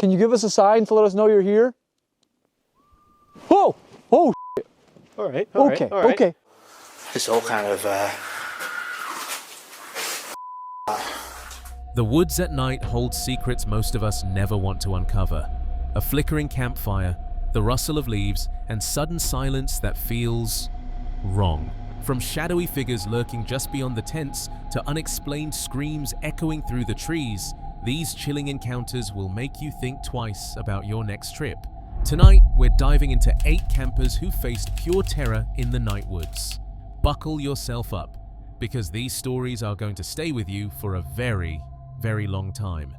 Can you give us a sign to let us know you're here? Oh! Oh, shit. All right. Okay, okay. It's all kind of, The woods at night hold secrets most of us never want to uncover. A flickering campfire, the rustle of leaves, and sudden silence that feels wrong. From shadowy figures lurking just beyond the tents to unexplained screams echoing through the trees, these chilling encounters will make you think twice about your next trip. Tonight, we're diving into 8 campers who faced pure terror in the night woods. Buckle yourself up, because these stories are going to stay with you for a very, very long time.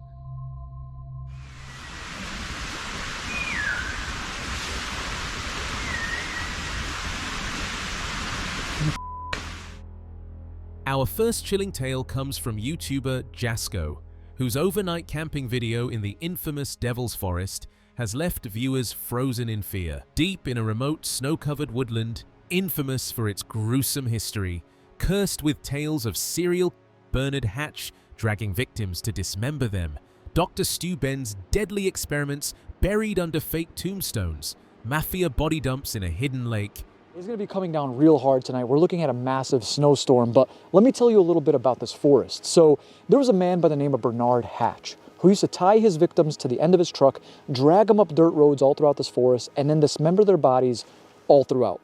Our first chilling tale comes from YouTuber Jasko, whose overnight camping video in the infamous Devil's Forest has left viewers frozen in fear. Deep in a remote, snow-covered woodland, infamous for its gruesome history, cursed with tales of serial Bernard Hatch dragging victims to dismember them, Dr. Stu Ben's deadly experiments buried under fake tombstones, mafia body dumps in a hidden lake. It's going to be coming down real hard tonight. We're looking at a massive snowstorm, but let me tell you a little bit about this forest. So there was a man by the name of Bernard Hatch who used to tie his victims to the end of his truck, drag them up dirt roads all throughout this forest, and then dismember their bodies all throughout.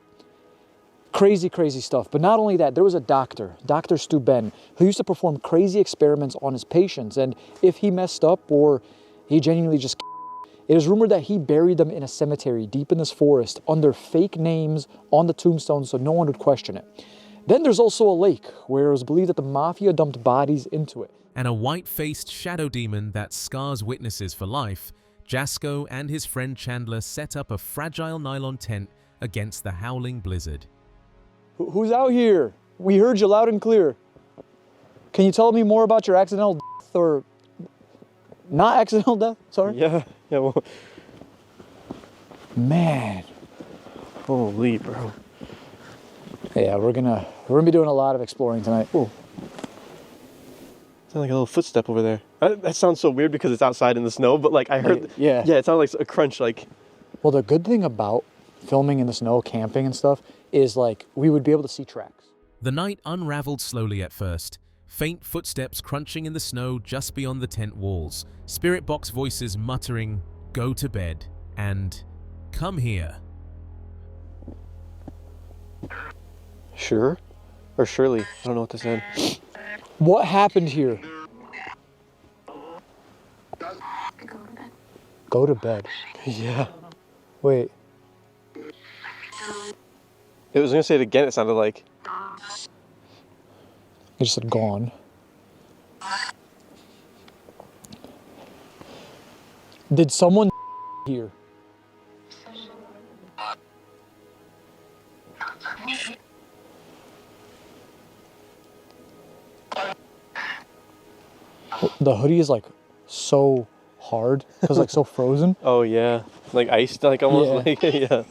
Crazy, crazy stuff. But not only that, there was a doctor, Dr. Stu Ben, who used to perform crazy experiments on his patients, and if he messed up or he genuinely just it is rumored that he buried them in a cemetery deep in this forest under fake names on the tombstones so no one would question it. Then there's also a lake where it was believed that the mafia dumped bodies into it. And a white-faced shadow demon that scars witnesses for life, Jasko and his friend Chandler set up a fragile nylon tent against the howling blizzard. Who's out here? We heard you loud and clear. Can you tell me more about your accidental death or not accidental death? Sorry? Yeah, well. Man. Holy, bro. Yeah, we're gonna be doing a lot of exploring tonight. Ooh. Sounds like a little footstep over there. That sounds so weird because it's outside in the snow, but like I heard, yeah, it sounded like a crunch. Like, well, the good thing about filming in the snow, camping and stuff, is like we would be able to see tracks. The night unraveled slowly at first. Faint footsteps crunching in the snow just beyond the tent walls. Spirit box voices muttering, "Go to bed," and "Come here." sure? Or surely? I don't know what to say. What happened here? Go to bed. Yeah. Wait. It was gonna say it again, it sounded like. It just said gone. Did someone here? The hoodie is like so hard because like so frozen. Oh yeah, like iced, like almost like yeah.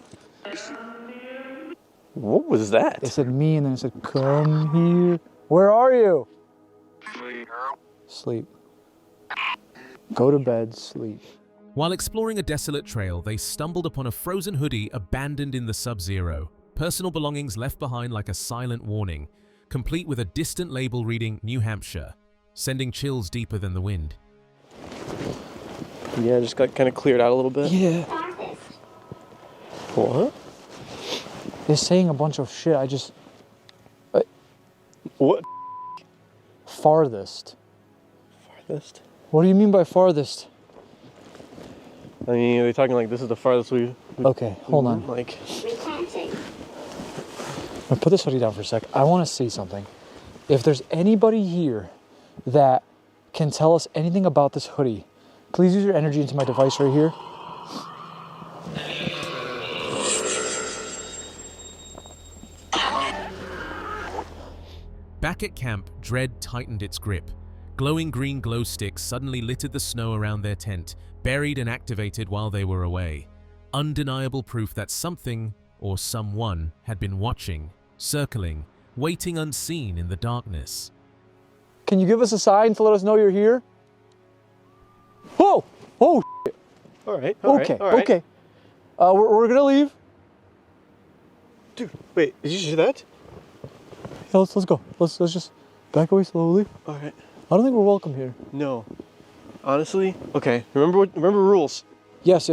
What was that? It said me and then it said come here. Where are you? Sleep. Go to bed, sleep. While exploring a desolate trail, they stumbled upon a frozen hoodie abandoned in the sub-zero. Personal belongings left behind like a silent warning, complete with a distant label reading New Hampshire, sending chills deeper than the wind. Yeah, just got kind of cleared out a little bit. Yeah. What? It's saying a bunch of shit. I just... What? Farthest. Farthest? What do you mean by farthest? I mean, are they talking like this is the farthest we Okay, hold on. Like... I'm gonna put this hoodie down for a sec. I want to say something. If there's anybody here that can tell us anything about this hoodie, please use your energy into my device right here. Back at camp, dread tightened its grip. Glowing green glow sticks suddenly littered the snow around their tent, buried and activated while they were away. Undeniable proof that something, or someone, had been watching, circling, waiting unseen in the darkness. Can you give us a sign to let us know you're here? Whoa! Oh, shit. All right. Okay. We're gonna leave. Dude, wait, did you see that? Yeah, let's go. Let's just back away slowly. All right. I don't think we're welcome here. No. Honestly, okay. Remember rules. Yes.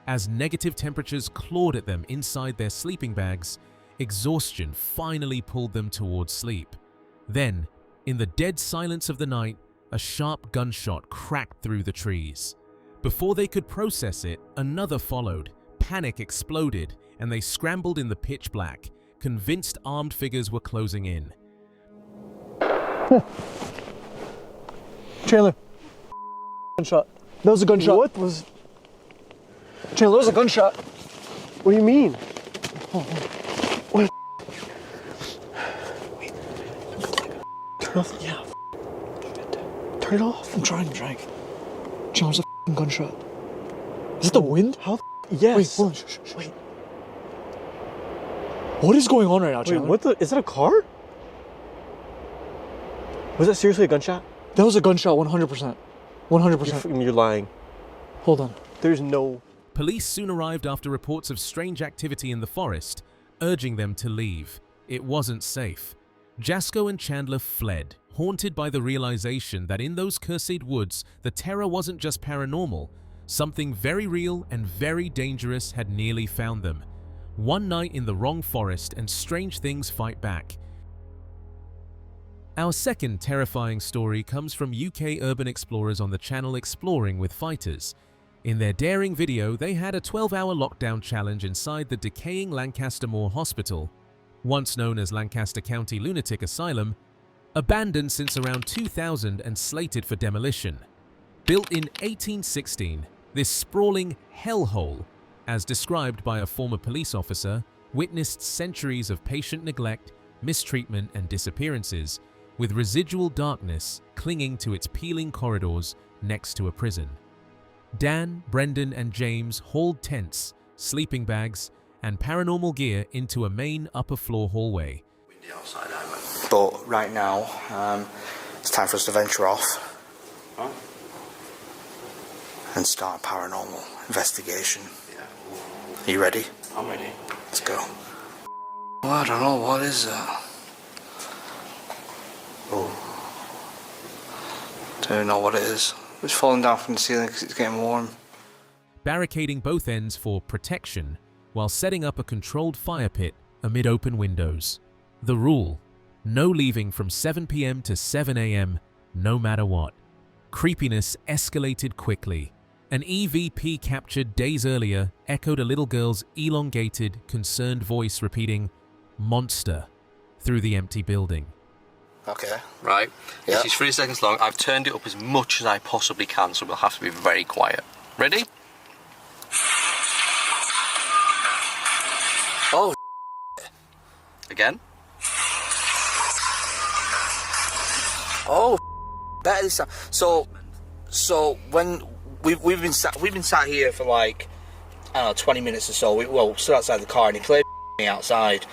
As negative temperatures clawed at them inside their sleeping bags, exhaustion finally pulled them towards sleep. Then, in the dead silence of the night, a sharp gunshot cracked through the trees. Before they could process it, another followed. Panic exploded, and they scrambled in the pitch black, convinced armed figures were closing in. Chandler. Gunshot. That was a gunshot. What was... Chandler, that was a gunshot. What do you mean? What? Wait. Turn off. Yeah. Turn it off. I'm trying. Chandler, there's a gunshot. Is it the wind? How? Yes. Wait, hold on. Shh. Wait. What is going on right now, Chandler? Wait, what the? Is that a car? Was that seriously a gunshot? That was a gunshot, 100%. 100%. You're lying. Hold on. There's no... Police soon arrived after reports of strange activity in the forest, urging them to leave. It wasn't safe. Jasko and Chandler fled, haunted by the realization that in those cursed woods, the terror wasn't just paranormal. Something very real and very dangerous had nearly found them. One night in the wrong forest and strange things fight back. Our second terrifying story comes from UK urban explorers on the channel Exploring with Fighters. In their daring video, they had a 12-hour lockdown challenge inside the decaying Lancaster Moor Hospital, once known as Lancaster County Lunatic Asylum, abandoned since around 2000 and slated for demolition. Built in 1816, this sprawling hellhole, as described by a former police officer, witnessed centuries of patient neglect, mistreatment, and disappearances, with residual darkness clinging to its peeling corridors next to a prison. Dan, Brendan, and James hauled tents, sleeping bags, and paranormal gear into a main upper floor hallway. But right now, it's time for us to venture off and start a paranormal investigation. Are you ready? I'm ready. Let's go. Well, I don't know, what is that? Oh. Don't know what it is. It's falling down from the ceiling because it's getting warm. Barricading both ends for protection, while setting up a controlled fire pit amid open windows. The rule: no leaving from 7 p.m. to 7 a.m., no matter what. Creepiness escalated quickly. An EVP captured days earlier echoed a little girl's elongated, concerned voice repeating, "Monster," through the empty building. Okay. Right. Yeah. This is 3 seconds long. I've turned it up as much as I possibly can, so we'll have to be very quiet. Ready? Oh, Again. oh, that is so when we've been sat here for like, I don't know, 20 minutes or so. We stood outside the car and he played me outside,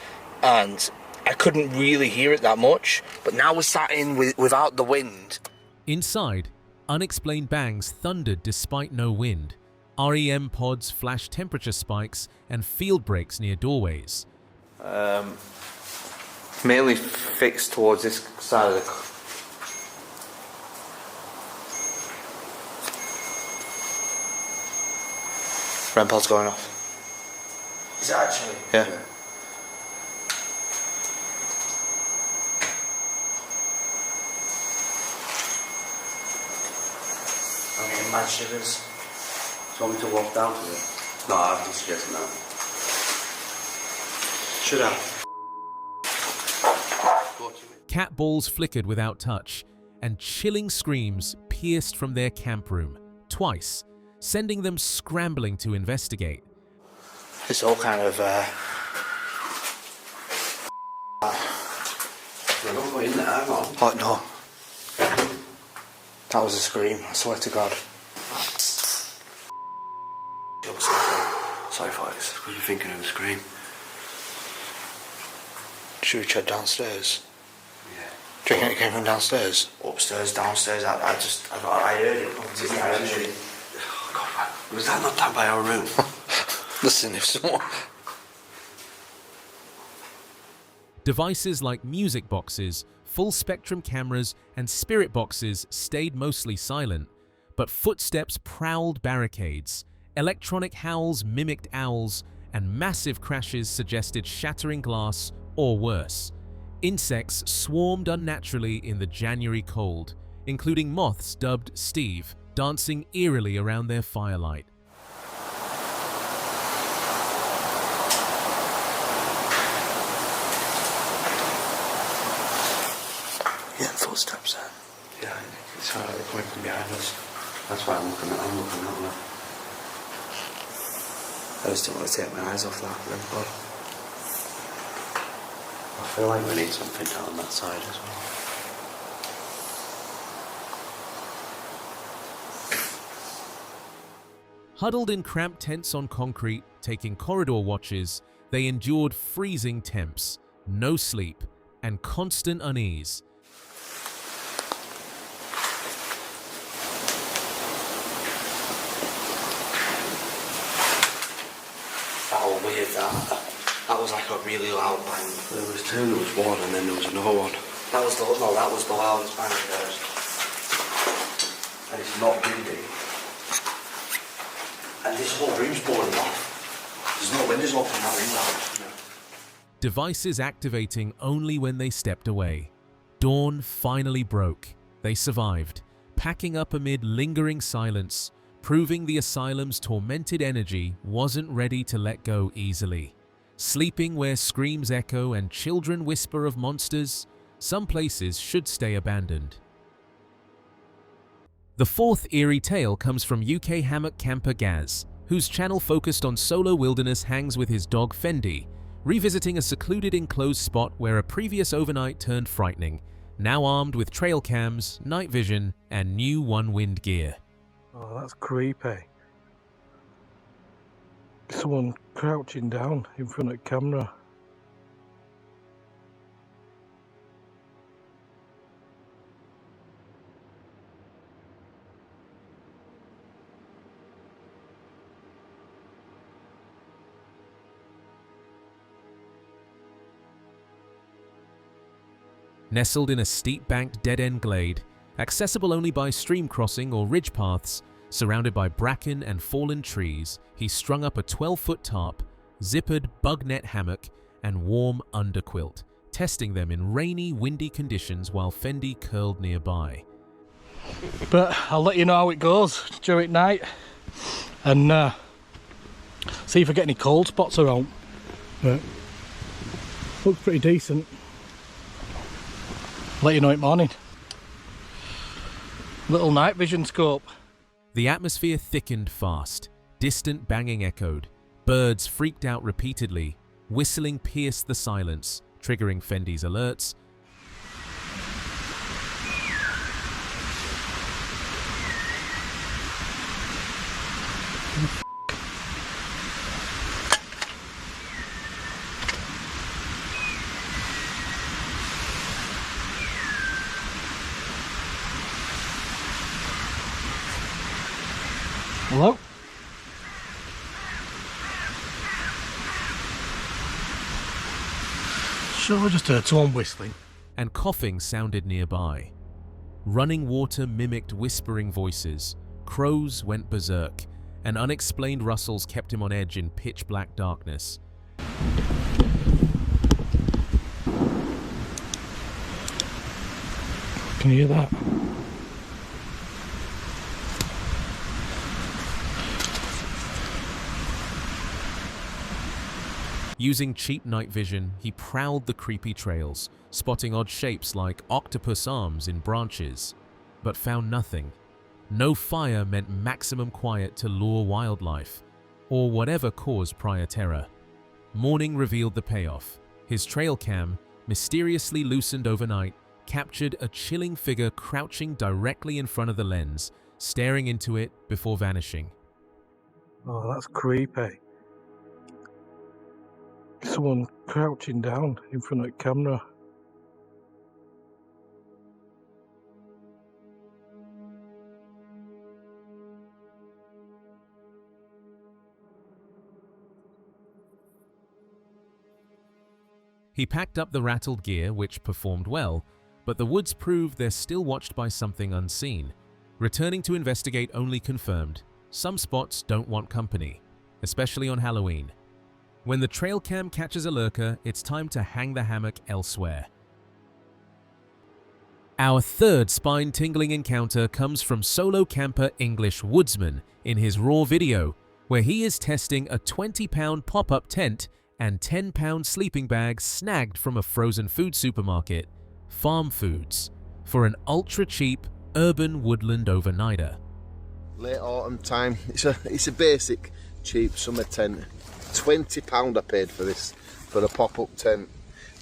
and I couldn't really hear it that much. But now we're sat in without the wind. Inside, unexplained bangs thundered despite no wind. REM pods flashed temperature spikes and field breaks near doorways. Mainly fixed towards this side of the. REM pod's going off. Is it actually? Yeah. I'm getting mad shivers. Do you want me to walk down to it? No, I have to suggest now. Should I? Cat balls flickered without touch, and chilling screams pierced from their camp room, twice, sending them scrambling to investigate. It's all kind of. Oh no. That was a scream, I swear to God. Sorry, folks. What are you thinking of a scream? Should we check downstairs? Yeah. Do you reckon it came from downstairs? Upstairs, downstairs. I heard it. Yeah, Oh, God, man. Was that not down by our room? Listen, if someone... Devices like music boxes, full-spectrum cameras, and spirit boxes stayed mostly silent, but footsteps prowled barricades, electronic howls mimicked owls, and massive crashes suggested shattering glass or worse. Insects swarmed unnaturally in the January cold, including moths dubbed Steve, dancing eerily around their firelight. Yeah, footsteps then. Yeah, it's hard to coming from behind us. That's why I'm looking that way. I just don't want to take my eyes off that red blood. I feel like we need something down that side as well. Huddled in cramped tents on concrete, taking corridor watches, they endured freezing temps, no sleep, and constant unease. Oh, weird that. That was like a really loud bang. There was two, there was one, and then there was another one. That was the loudest bang I've heard. And it's not windy. And this whole room's boarded off. There's no windows open in that room now. Devices activating only when they stepped away. Dawn finally broke. They survived, packing up amid lingering silence, proving the asylum's tormented energy wasn't ready to let go easily. Sleeping where screams echo and children whisper of monsters, some places should stay abandoned. The fourth eerie tale comes from UK hammock camper Gaz, whose channel focused on solo wilderness hangs with his dog Fendi, revisiting a secluded enclosed spot where a previous overnight turned frightening, now armed with trail cams, night vision, and new one-wind gear. Oh, that's creepy. Someone crouching down in front of the camera. Nestled in a steep-banked dead-end glade, accessible only by stream crossing or ridge paths, surrounded by bracken and fallen trees, he strung up a 12-foot tarp, zippered bug net hammock, and warm underquilt, testing them in rainy, windy conditions while Fendi curled nearby. But I'll let you know how it goes during night and see if I get any cold spots around. But looks pretty decent. Let you know in morning. Little night vision scope. The atmosphere thickened fast, distant banging echoed, birds freaked out repeatedly, whistling pierced the silence, triggering Fendi's alerts. Hello? Sure, I just heard someone whistling. And coughing sounded nearby. Running water mimicked whispering voices, crows went berserk, and unexplained rustles kept him on edge in pitch-black darkness. Can you hear that? Using cheap night vision, he prowled the creepy trails, spotting odd shapes like octopus arms in branches, but found nothing. No fire meant maximum quiet to lure wildlife, or whatever caused prior terror. Morning revealed the payoff. His trail cam, mysteriously loosened overnight, captured a chilling figure crouching directly in front of the lens, staring into it before vanishing. Oh, that's creepy. Someone crouching down in front of the camera. He packed up the rattled gear, which performed well, but the woods proved they're still watched by something unseen. Returning to investigate only confirmed some spots don't want company, especially on Halloween. When the trail cam catches a lurker, it's time to hang the hammock elsewhere. Our third spine-tingling encounter comes from solo camper English Woodsman in his raw video, where he is testing a 20-pound pop-up tent and 10-pound sleeping bag snagged from a frozen food supermarket, Farm Foods, for an ultra-cheap urban woodland overnighter. Late autumn time. It's a basic, cheap summer tent. £20 I paid for this, for a pop-up tent.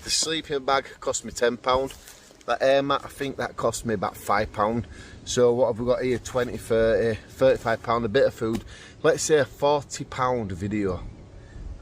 The sleeping bag cost me £10. That air mat, I think that cost me about £5. So what have we got here? 20, 30, £35, a bit of food. Let's say a £40 video.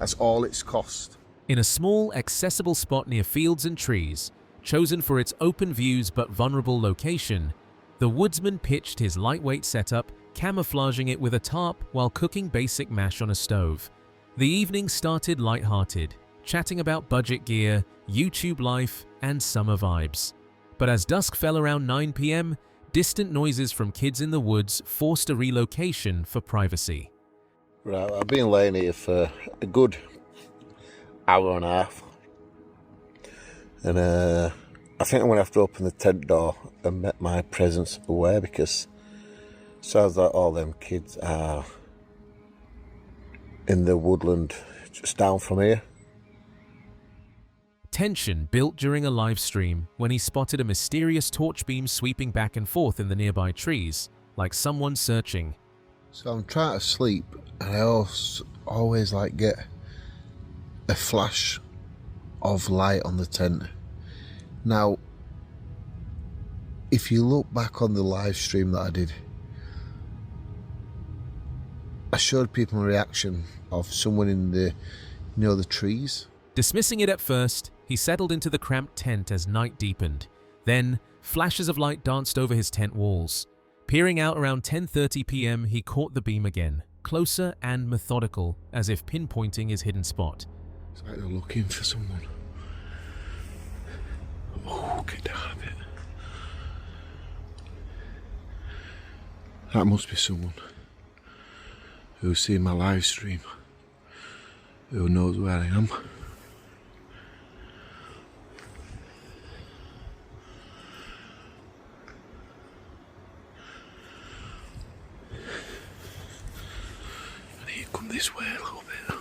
That's all it's cost. In a small, accessible spot near fields and trees, chosen for its open views but vulnerable location, the woodsman pitched his lightweight setup, camouflaging it with a tarp while cooking basic mash on a stove. The evening started light-hearted, chatting about budget gear, YouTube life, and summer vibes. But as dusk fell around 9 p.m, distant noises from kids in the woods forced a relocation for privacy. Right, I've been laying here for a good hour and a half. And I think I'm going to have to open the tent door and make my presence aware, because it sounds like all them kids are in the woodland just down from here. Tension built during a live stream when he spotted a mysterious torch beam sweeping back and forth in the nearby trees, like someone searching. So I'm trying to sleep, and I always like get a flash of light on the tent. Now, if you look back on the live stream that I did, I showed people a reaction of someone in the, the trees. Dismissing it at first, he settled into the cramped tent as night deepened. Then, flashes of light danced over his tent walls. Peering out around 10:30 p.m, he caught the beam again, closer and methodical, as if pinpointing his hidden spot. It's like they're looking for someone. Oh, get down a bit. That must be someone who's seen my live stream, who knows where I am. I need to come this way a little bit.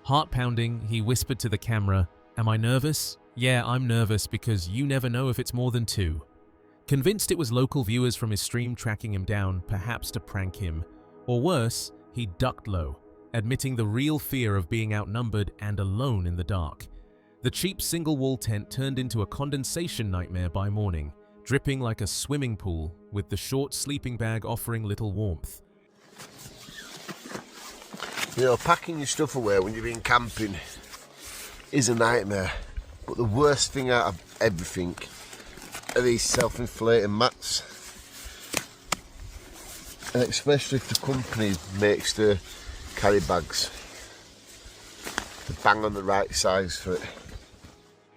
Heart pounding, he whispered to the camera, "Am I nervous? Yeah, I'm nervous because you never know if it's more than two." Convinced it was local viewers from his stream tracking him down, perhaps to prank him. Or worse, he ducked low, admitting the real fear of being outnumbered and alone in the dark. The cheap single-wall tent turned into a condensation nightmare by morning, dripping like a swimming pool, with the short sleeping bag offering little warmth. You know, packing your stuff away when you've been camping is a nightmare. But the worst thing out of everything are these self-inflating mats. And especially if the company makes the carry bags. They bang on the right size for it.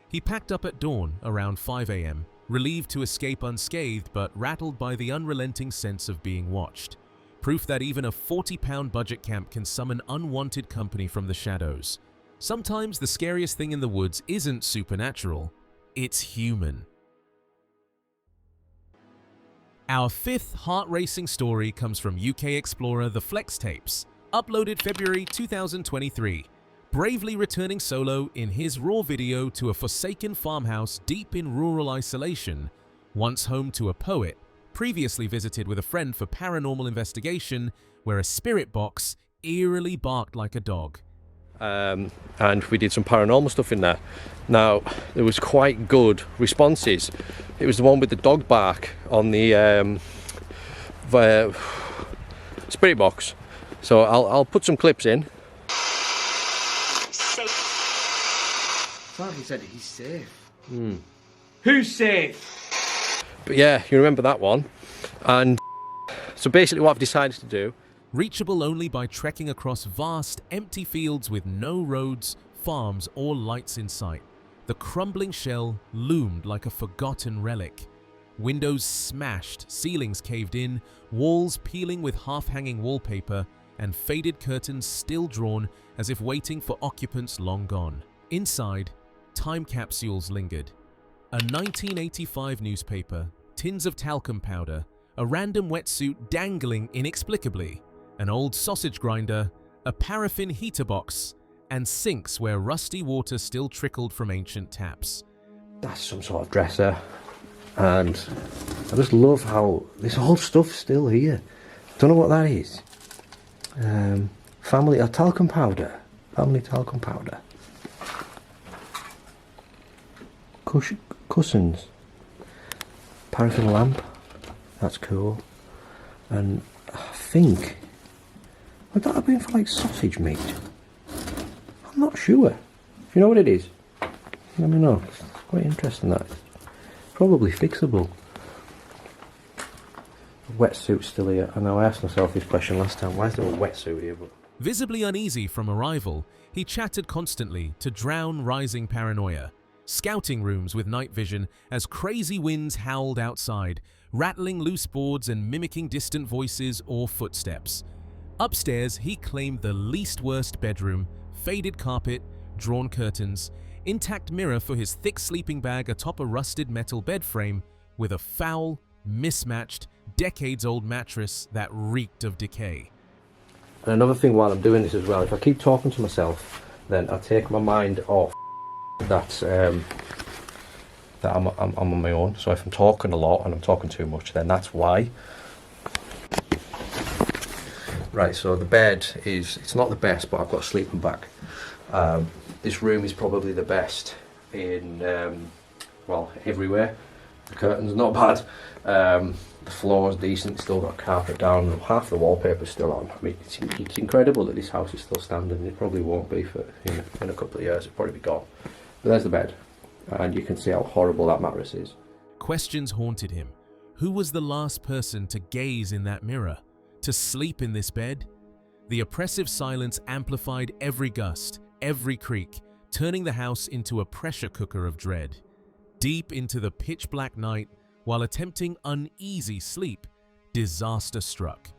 He packed up at dawn around 5 a.m, relieved to escape unscathed but rattled by the unrelenting sense of being watched. Proof that even a 40-pound budget camp can summon unwanted company from the shadows. Sometimes the scariest thing in the woods isn't supernatural, it's human. Our fifth heart-racing story comes from UK explorer The Flex Tapes, uploaded February 2023, bravely returning solo in his raw video to a forsaken farmhouse deep in rural isolation, once home to a poet, previously visited with a friend for paranormal investigation, where a spirit box eerily barked like a dog. And we did some paranormal stuff in there. Now, there was quite good responses. It was the one with the dog bark on the spirit box. So I'll put some clips in. He said he's safe. Who's safe? But yeah, you remember that one. And so basically what I've decided to do, Reachable only by trekking across vast, empty fields with no roads, farms, or lights in sight, the crumbling shell loomed like a forgotten relic. Windows smashed, ceilings caved in, walls peeling with half-hanging wallpaper, and faded curtains still drawn as if waiting for occupants long gone. Inside, time capsules lingered. A 1985 newspaper, tins of talcum powder, a random wetsuit dangling inexplicably, an old sausage grinder, a paraffin heater box, and sinks where rusty water still trickled from ancient taps. that's some sort of dresser. And I just love how this whole stuff's still here. Don't know what that is. Family talcum powder. Family talcum powder. Cushions. Paraffin lamp. That's cool. And I think, would that have been for like sausage meat? I'm not sure. If you know what it is, let me know. It's quite interesting, that. Probably fixable. Wetsuit's still here. I know I asked myself this question last time. Why is there a wetsuit here? But Visibly uneasy from arrival, he chatted constantly to drown rising paranoia. Scouting rooms with night vision as crazy winds howled outside, rattling loose boards and mimicking distant voices or footsteps. Upstairs, he claimed the least worst bedroom, faded carpet, drawn curtains, intact mirror for his thick sleeping bag atop a rusted metal bed frame, with a foul, mismatched, decades-old mattress that reeked of decay. and another thing while I'm doing this as well, if I keep talking to myself, then I take my mind off that I'm on my own. So if I'm talking a lot and I'm talking too much, then that's why. Right, so the bed it's not the best, but I've got a sleeping bag. This room is probably the best in, well, everywhere. The curtain's not bad. The floor's decent, still got carpet down, half the wallpaper's still on. I mean, it's incredible that this house is still standing. It probably won't be for in a couple of years, it'll probably be gone. But there's the bed, and you can see how horrible that mattress is. Questions haunted him. Who was the last person to gaze in that mirror? To sleep in this bed? The oppressive silence amplified every gust, every creak, turning the house into a pressure cooker of dread. Deep into the pitch-black night, while attempting uneasy sleep, disaster struck.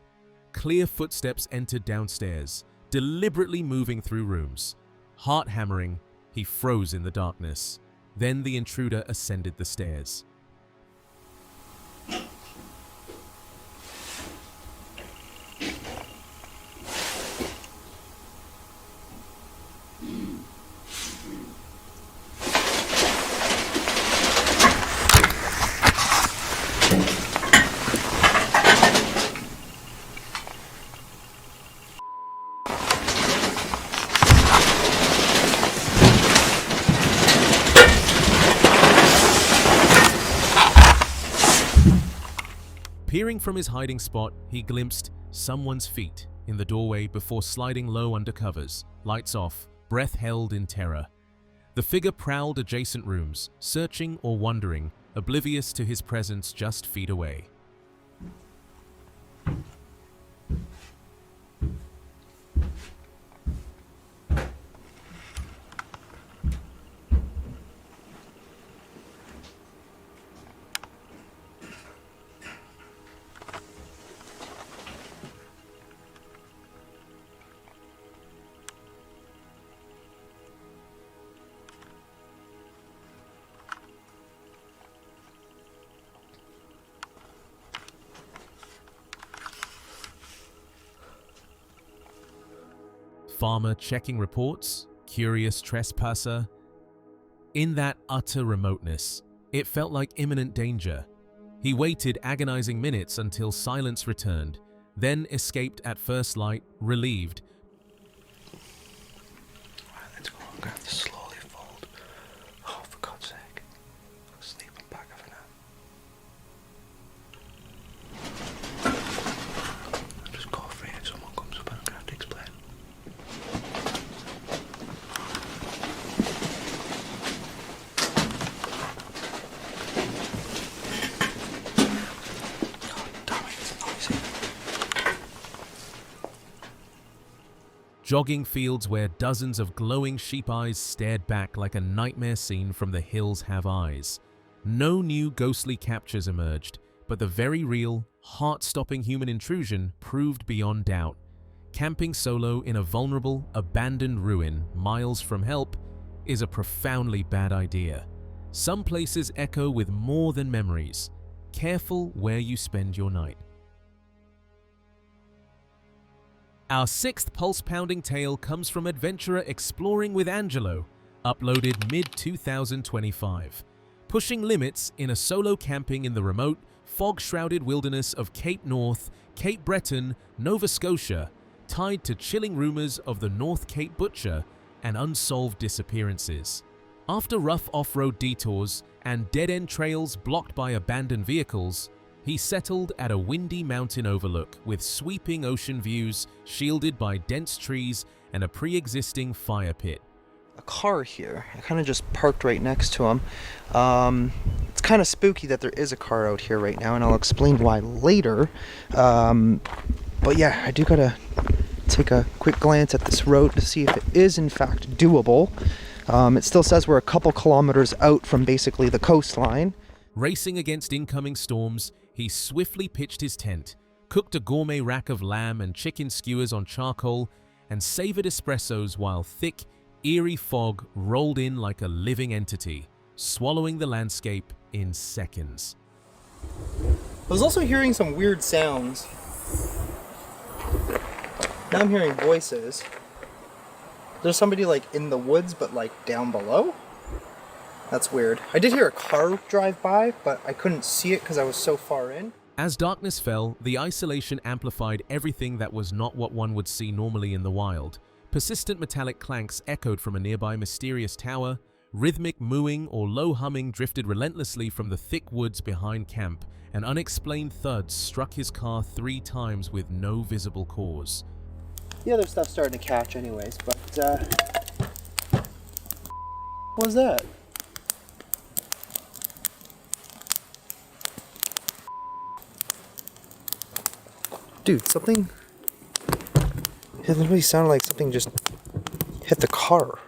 Clear footsteps entered downstairs, deliberately moving through rooms. Heart hammering, he froze in the darkness. Then the intruder ascended the stairs. Peering from his hiding spot, he glimpsed someone's feet in the doorway before sliding low under covers, lights off, breath held in terror. The figure prowled adjacent rooms, searching or wondering, oblivious to his presence just feet away. Farmer checking reports, curious trespasser. In that utter remoteness, it felt like imminent danger. He waited agonizing minutes until silence returned, then escaped at first light, relieved. Right, let's go and grab this slowly fold. Oh, for God's sake. Sleeping bag of an just go for it if someone comes up and I'm going to have to explain. jogging fields where dozens of glowing sheep eyes stared back like a nightmare scene from The Hills Have Eyes. No new ghostly captures emerged, but the very real, heart-stopping human intrusion proved beyond doubt. Camping solo in a vulnerable, abandoned ruin miles from help is a profoundly bad idea. Some places echo with more than memories. Careful where you spend your night. Our sixth pulse-pounding tale comes from adventurer Exploring with Angelo, uploaded mid-2025. Pushing limits in a solo camping in the remote, fog-shrouded wilderness of Cape North, Cape Breton, Nova Scotia, tied to chilling rumors of the North Cape Butcher and unsolved disappearances. After rough off-road detours and dead-end trails blocked by abandoned vehicles, he settled at a windy mountain overlook with sweeping ocean views shielded by dense trees and a pre-existing fire pit. A car here. I kind of just parked right next to him. It's kind of spooky that there is a car out here right now, and I'll explain why later. But yeah, I do gotta take a quick glance at this road to see if it is in fact doable. It still says we're a couple kilometers out from basically the coastline. Racing against incoming storms, he swiftly pitched his tent, cooked a gourmet rack of lamb and chicken skewers on charcoal, and savored espressos while thick, eerie fog rolled in like a living entity, swallowing the landscape in seconds. I was also hearing some weird sounds. Now I'm hearing voices. There's somebody like in the woods, but like down below? That's weird. I did hear a car drive by, but I couldn't see it because I was so far in. As darkness fell, the isolation amplified everything that was not what one would see normally in the wild. Persistent metallic clanks echoed from a nearby mysterious tower, rhythmic mooing or low humming drifted relentlessly from the thick woods behind camp, and unexplained thuds struck his car 3 times with no visible cause. The other stuff's starting to catch anyways, but what was that? Dude, something... It literally sounded like something just hit the car.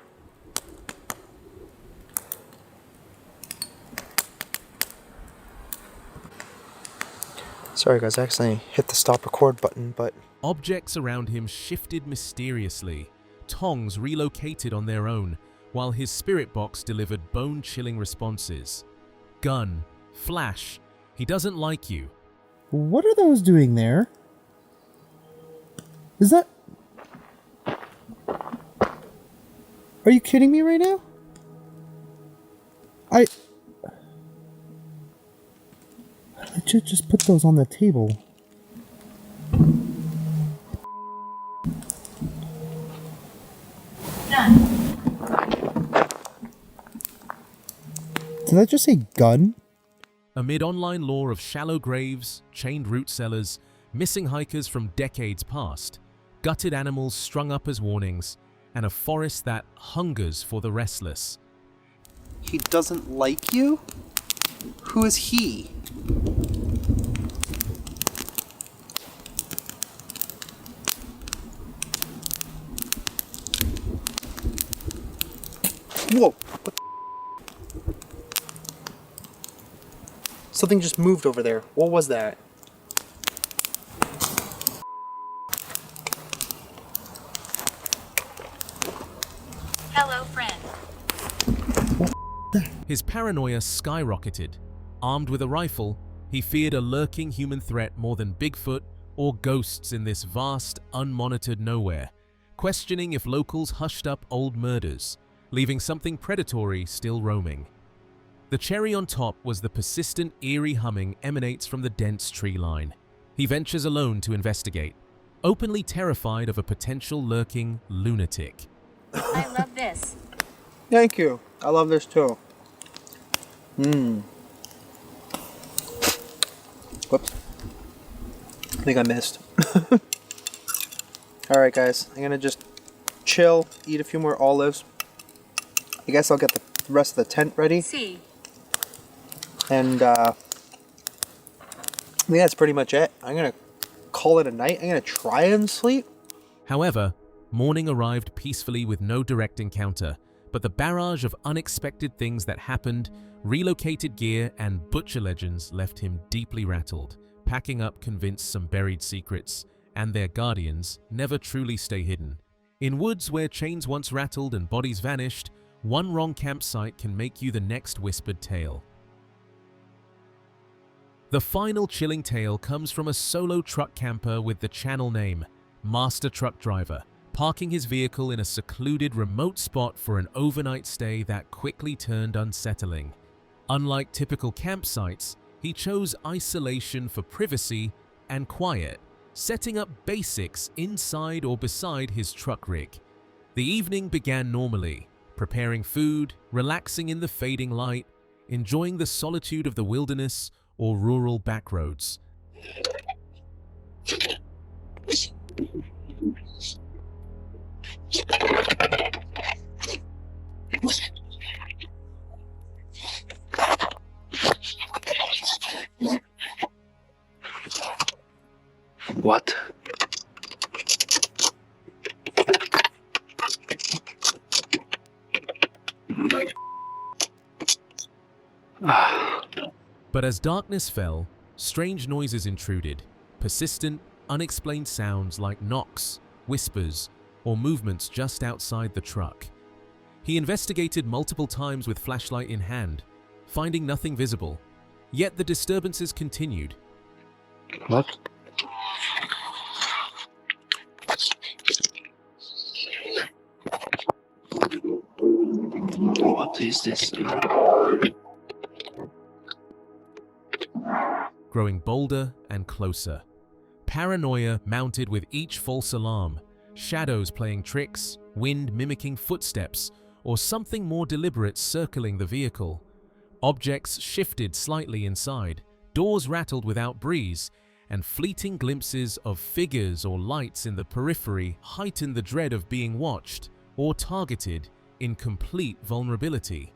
Sorry guys, I accidentally hit the stop record button, but... Objects around him shifted mysteriously. Tongs relocated on their own, while his spirit box delivered bone-chilling responses. Gun. Flash. He doesn't like you. What are those doing there? Is that... Are you kidding me right now? I should just put those on the table. Did I just say gun? Amid online lore of shallow graves, chained root cellars, missing hikers from decades past, gutted animals strung up as warnings, and a forest that hungers for the restless. He doesn't like you? Who is he? Whoa! What? Something just moved over there. What was that? Hello, friend. His paranoia skyrocketed. Armed with a rifle, he feared a lurking human threat more than Bigfoot or ghosts in this vast, unmonitored nowhere, questioning if locals hushed up old murders, leaving something predatory still roaming. The cherry on top was the persistent, eerie humming emanates from the dense tree line. He ventures alone to investigate, openly terrified of a potential lurking lunatic. I love this. Thank you. I love this too. Whoops. I think I missed. Alright guys, I'm gonna just chill, eat a few more olives. I guess I'll get the rest of the tent ready. See. And I think that's pretty much it. I'm gonna call it a night. I'm gonna try and sleep. However, Morning arrived peacefully with no direct encounter, but the barrage of unexpected things that happened, relocated gear, and butcher legends left him deeply rattled. Packing up convinced some buried secrets, and their guardians, never truly stay hidden. In woods where chains once rattled and bodies vanished, one wrong campsite can make you the next whispered tale. The final chilling tale comes from a solo truck camper with the channel name, Master Truck Driver, parking his vehicle in a secluded remote spot for an overnight stay that quickly turned unsettling. Unlike typical campsites, he chose isolation for privacy and quiet, setting up basics inside or beside his truck rig. The evening began normally, preparing food, relaxing in the fading light, enjoying the solitude of the wilderness or rural backroads. What? But as darkness fell, strange noises intruded, persistent, unexplained sounds like knocks, whispers, or movements just outside the truck. He investigated multiple times with flashlight in hand, finding nothing visible. Yet the disturbances continued. What? What is this? Growing bolder and closer. Paranoia mounted with each false alarm, shadows playing tricks, wind mimicking footsteps, or something more deliberate circling the vehicle. Objects shifted slightly inside, doors rattled without breeze, and fleeting glimpses of figures or lights in the periphery heightened the dread of being watched or targeted in complete vulnerability.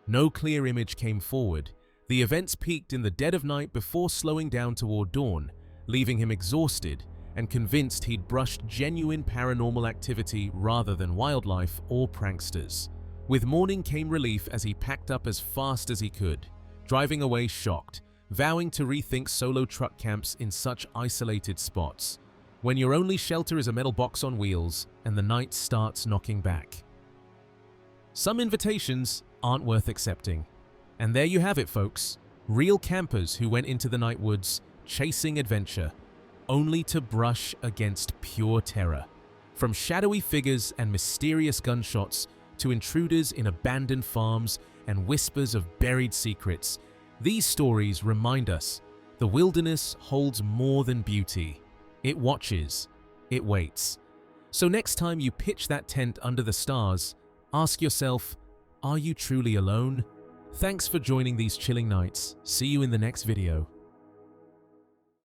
No clear image came forward. The events peaked in the dead of night before slowing down toward dawn, leaving him exhausted and convinced he'd brushed genuine paranormal activity rather than wildlife or pranksters. With morning came relief as he packed up as fast as he could, driving away shocked, vowing to rethink solo truck camps in such isolated spots, when your only shelter is a metal box on wheels and the night starts knocking back. Some invitations aren't worth accepting. And there you have it, folks. Real campers who went into the night woods chasing adventure, only to brush against pure terror. From shadowy figures and mysterious gunshots to intruders in abandoned farms and whispers of buried secrets, these stories remind us the wilderness holds more than beauty. It watches, it waits. So next time you pitch that tent under the stars, ask yourself, are you truly alone? Thanks for joining these chilling nights. See you in the next video.